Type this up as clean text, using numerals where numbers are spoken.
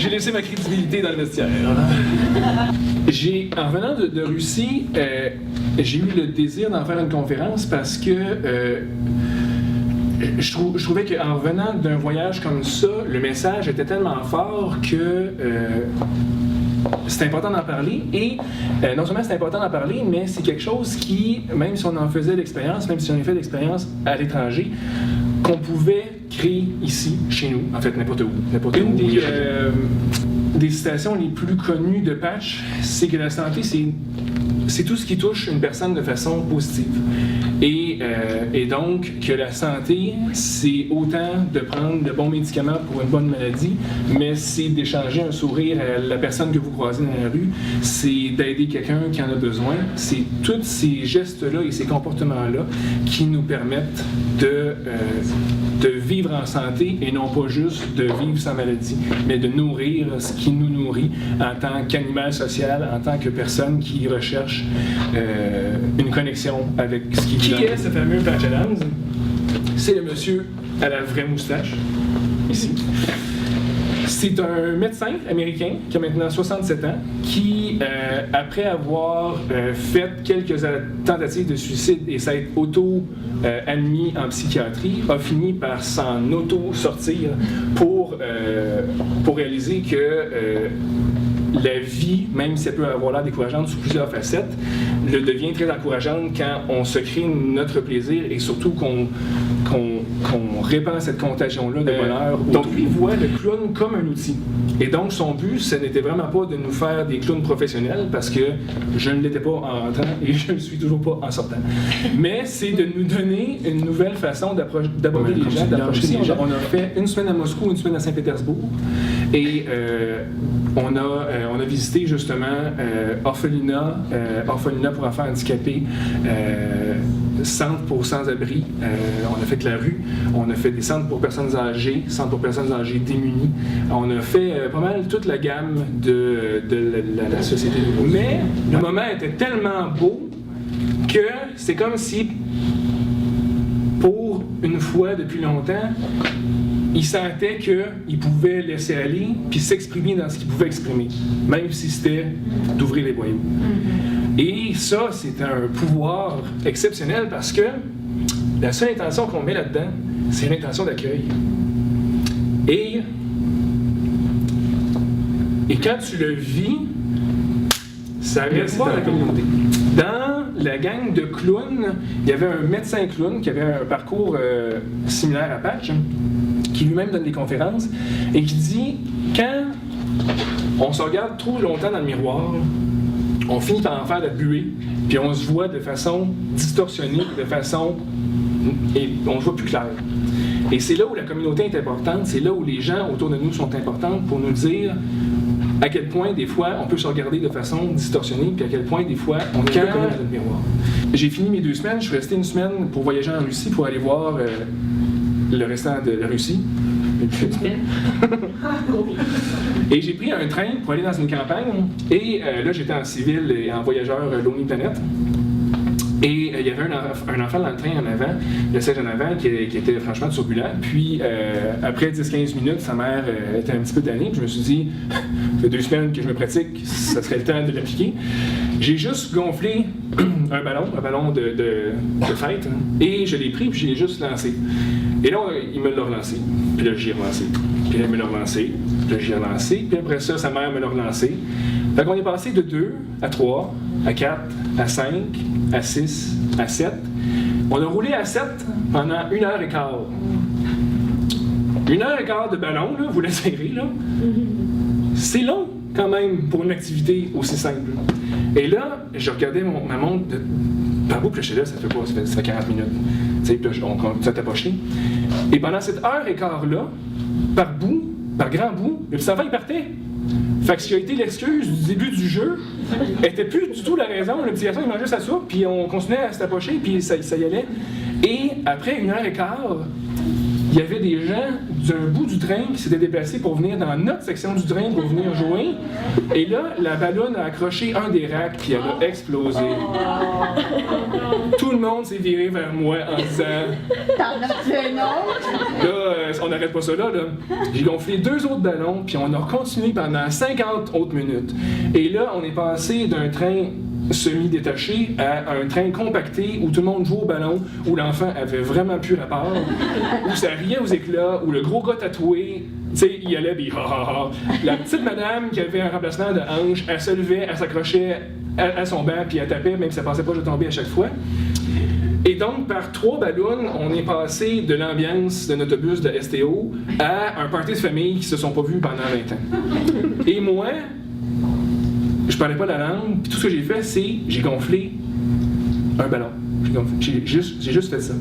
J'ai laissé ma crédibilité dans le vestiaire. En revenant de Russie, j'ai eu le désir d'en faire une conférence parce que je trouvais qu'en revenant d'un voyage comme ça, le message était tellement fort que c'est important d'en parler. Et non seulement c'est important d'en parler, mais c'est quelque chose qui, même si on en faisait l'expérience, même si on a fait l'expérience à l'étranger, qu'on pouvait créer ici, chez nous, en fait, n'importe où. Une des citations les plus connues de Patch, c'est que la santé, c'est tout ce qui touche une personne de façon positive. Et donc, que la santé, c'est autant de prendre de bons médicaments pour une bonne maladie, mais c'est d'échanger un sourire à la personne que vous croisez dans la rue, c'est d'aider quelqu'un qui en a besoin. C'est tous ces gestes-là et ces comportements-là qui nous permettent de vivre en santé et non pas juste de vivre sans maladie, mais de nourrir ce qui nous nourrit en tant qu'animal social, en tant que personne qui recherche une connexion avec ce qui est ce fameux Patch Adams? C'est le monsieur à la vraie moustache, ici. C'est un médecin américain qui a maintenant 67 ans, qui, après avoir fait quelques tentatives de suicide et s'être auto-admis en psychiatrie, a fini par s'en auto-sortir pour réaliser que la vie, même si elle peut avoir l'air décourageante sous plusieurs facettes, le devient très encourageante quand on se crée notre plaisir et surtout qu'on répand cette contagion-là de bonheur. Donc lui voit le clown comme un outil. Et donc son but, ce n'était vraiment pas de nous faire des clowns professionnels, parce que je ne l'étais pas en rentrant et je ne le suis toujours pas en sortant. Mais c'est de nous donner une nouvelle façon d'aborder les gens, d'approcher les gens. On a fait une semaine à Moscou, une semaine à Saint-Pétersbourg. Et on a visité justement orphelinat pour enfants handicapés, centre pour sans-abri. On a fait de la rue, on a fait des centres pour personnes âgées, centres pour personnes âgées démunies. On a fait pas mal toute la gamme de la société. Mais le moment était tellement beau que c'est comme si, pour une fois depuis longtemps, il sentait qu'il pouvait laisser aller puis s'exprimer dans ce qu'il pouvait exprimer, même si c'était d'ouvrir les boyaux. Et ça, c'est un pouvoir exceptionnel parce que la seule intention qu'on met là-dedans, c'est l'intention d'accueil. Et quand tu le vis, ça reste dans la communauté. Dans la gang de clowns, il y avait un médecin clown qui avait un parcours similaire à Patch, qui lui-même donne des conférences, et qui dit, quand on se regarde trop longtemps dans le miroir, on finit par en faire de la buée, puis on se voit de façon distorsionnée, et on se voit plus clair. Et c'est là où la communauté est importante, c'est là où les gens autour de nous sont importants pour nous dire à quel point, des fois, on peut se regarder de façon distorsionnée, puis à quel point, des fois, on est reconnu dans notre miroir. J'ai fini mes 2 semaines, je suis resté une semaine pour voyager en Russie, pour aller voir le restant de la Russie. Et j'ai pris un train pour aller dans une campagne, et là, j'étais en civil et en voyageur Lonely Planet. Et il y avait un enfant dans le train en avant, le siège en avant, qui était franchement turbulent. Puis après 10-15 minutes, sa mère était un petit peu tannée. Puis je me suis dit, ça fait 2 semaines que je me pratique, ça serait le temps de l'appliquer. J'ai juste gonflé un ballon de fête, hein, et je l'ai pris puis je l'ai juste lancé. Et là, il me l'a relancé. Puis là, j'y ai relancé. Puis là, il me l'a relancé. Puis là, j'y ai relancé. Puis après ça, sa mère me l'a relancé. Fait qu'on est passé de 2 à 3, à 4, à 5, à 6, à 7. On a roulé à 7 pendant 1h15. 1h15 de ballon, là, vous l'essayerez, là. C'est long, quand même, pour une activité aussi simple. Et là, je regardais ma montre par bout, puis je suis là, ça fait 40 minutes. Tu sais, puis on continue à tapocher. Et pendant cette heure et quart-là, par grand bout, le petit enfant, il partait. Fait que ce qui a été l'excuse du début du jeu était plus du tout la raison. Le petit garçon, il mangeait sa soupe, puis on continuait à se tapocher, puis ça y allait. Et après 1h15, il y avait des gens d'un bout du train qui s'étaient déplacés pour venir dans notre section du train pour venir jouer. Et là, la ballonne a accroché un des racks puis elle a explosé. Tout le monde s'est viré vers moi en disant T'en as fait un autre? là, on n'arrête pas ça là. J'ai gonflé 2 autres ballons puis on a continué pendant 50 autres minutes. Et là, on est passé d'un train semi-détaché à un train compacté où tout le monde joue au ballon, où l'enfant avait vraiment plus rapport, où ça riait aux éclats, où le gros gars tatoué, tu sais, il allait pis ha ha ha. La petite madame qui avait un remplacement de hanche, elle se levait, elle s'accrochait à son banc puis elle tapait, même si ça passait pas de tomber à chaque fois. Et donc, par 3 ballons, on est passé de l'ambiance d'un autobus de STO à un party de famille qui se sont pas vus pendant 20 ans. Et moi, je parlais pas la langue, puis tout ce que j'ai fait, c'est j'ai gonflé un ballon. J'ai juste fait ça.